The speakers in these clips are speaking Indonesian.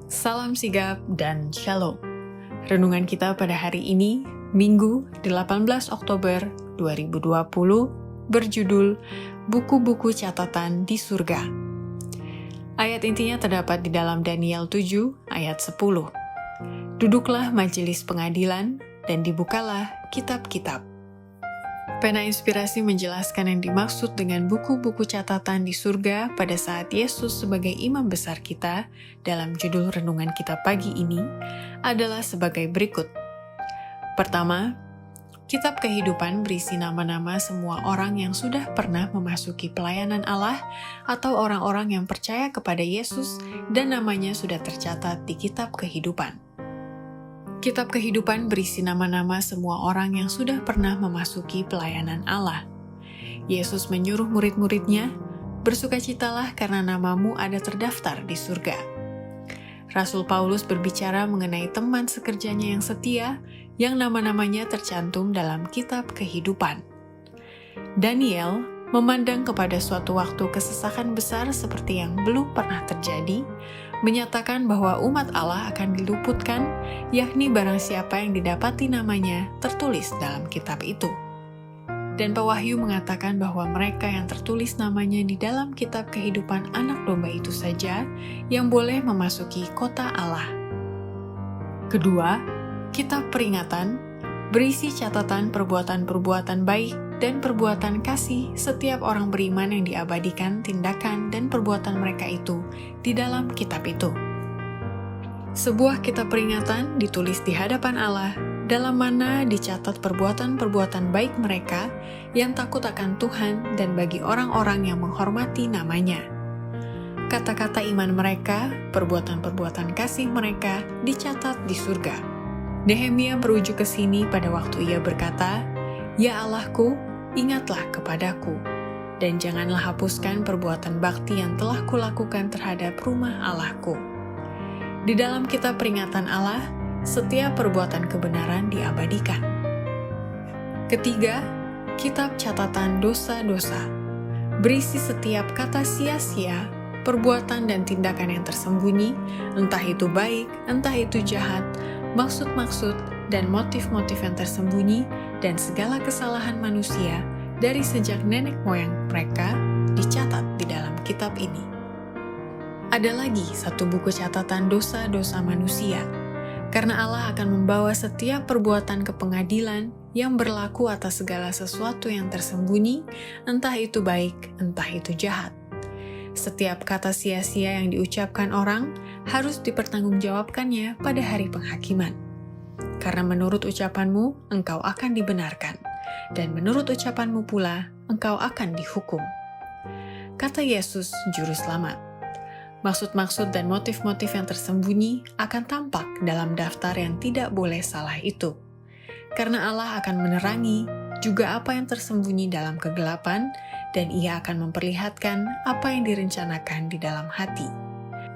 Salam sigap dan shalom. Renungan kita pada hari ini, Minggu 18 Oktober 2020, berjudul Buku-buku Catatan di Surga. Ayat intinya terdapat di dalam Daniel 7 ayat 10. Duduklah majelis pengadilan dan dibukalah kitab-kitab. Pena Inspirasi menjelaskan yang dimaksud dengan buku-buku catatan di surga pada saat Yesus sebagai imam besar kita dalam judul renungan kita pagi ini adalah sebagai berikut. Pertama, kitab kehidupan berisi nama-nama semua orang yang sudah pernah memasuki pelayanan Allah atau orang-orang yang percaya kepada Yesus dan namanya sudah tercatat di kitab kehidupan. Kitab kehidupan berisi nama-nama semua orang yang sudah pernah memasuki pelayanan Allah. Yesus menyuruh murid-muridnya, bersukacitalah karena namamu ada terdaftar di surga. Rasul Paulus berbicara mengenai teman sekerjanya yang setia, yang nama-namanya tercantum dalam kitab kehidupan. Daniel memandang kepada suatu waktu kesesakan besar seperti yang belum pernah terjadi, menyatakan bahwa umat Allah akan diluputkan, yakni barang siapa yang didapati namanya tertulis dalam kitab itu. Dan Pewahyu mengatakan bahwa mereka yang tertulis namanya di dalam kitab kehidupan anak domba itu saja yang boleh memasuki kota Allah. Kedua, kitab peringatan berisi catatan perbuatan-perbuatan baik dan perbuatan kasih setiap orang beriman yang diabadikan tindakan dan perbuatan mereka itu di dalam kitab itu. Sebuah kitab peringatan ditulis di hadapan Allah, dalam mana dicatat perbuatan-perbuatan baik mereka yang takut akan Tuhan dan bagi orang-orang yang menghormati namanya. Kata-kata iman mereka, perbuatan-perbuatan kasih mereka dicatat di surga. Nehemia berujuk ke sini pada waktu ia berkata, "Ya Allahku, ingatlah kepadaku, dan janganlah hapuskan perbuatan bakti yang telah kulakukan terhadap rumah Allahku." Di dalam kitab peringatan Allah, setiap perbuatan kebenaran diabadikan. Ketiga, kitab catatan dosa-dosa berisi setiap kata sia-sia, perbuatan dan tindakan yang tersembunyi, entah itu baik, entah itu jahat, maksud-maksud dan motif-motif yang tersembunyi, dan segala kesalahan manusia dari sejak nenek moyang mereka dicatat di dalam kitab ini. Ada lagi satu buku catatan dosa-dosa manusia, karena Allah akan membawa setiap perbuatan ke pengadilan yang berlaku atas segala sesuatu yang tersembunyi, entah itu baik, entah itu jahat. Setiap kata sia-sia yang diucapkan orang harus dipertanggungjawabkannya pada hari penghakiman. Karena menurut ucapanmu, engkau akan dibenarkan, dan menurut ucapanmu pula, engkau akan dihukum. Kata Yesus, Juru Selamat. Maksud-maksud dan motif-motif yang tersembunyi akan tampak dalam daftar yang tidak boleh salah itu. Karena Allah akan menerangi juga apa yang tersembunyi dalam kegelapan, dan Ia akan memperlihatkan apa yang direncanakan di dalam hati.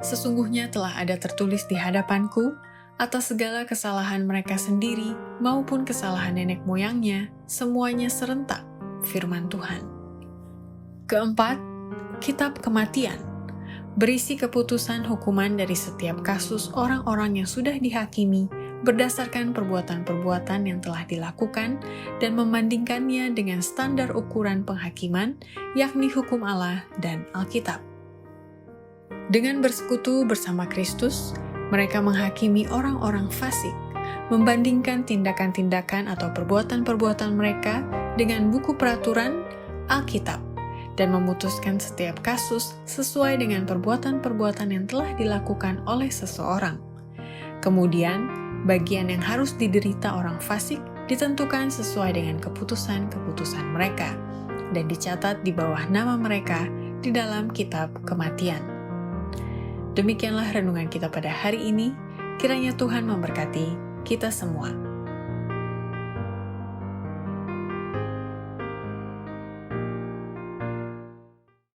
Sesungguhnya telah ada tertulis di hadapanku, atas segala kesalahan mereka sendiri maupun kesalahan nenek moyangnya, semuanya serentak, firman Tuhan. Keempat, kitab kematian berisi keputusan hukuman dari setiap kasus orang-orang yang sudah dihakimi berdasarkan perbuatan-perbuatan yang telah dilakukan dan membandingkannya dengan standar ukuran penghakiman, yakni hukum Allah dan Alkitab. Dengan bersekutu bersama Kristus, mereka menghakimi orang-orang fasik, membandingkan tindakan-tindakan atau perbuatan-perbuatan mereka dengan buku peraturan Alkitab, dan memutuskan setiap kasus sesuai dengan perbuatan-perbuatan yang telah dilakukan oleh seseorang. Kemudian, bagian yang harus diderita orang fasik ditentukan sesuai dengan keputusan-keputusan mereka, dan dicatat di bawah nama mereka di dalam kitab kematian. Demikianlah renungan kita pada hari ini. Kiranya Tuhan memberkati kita semua.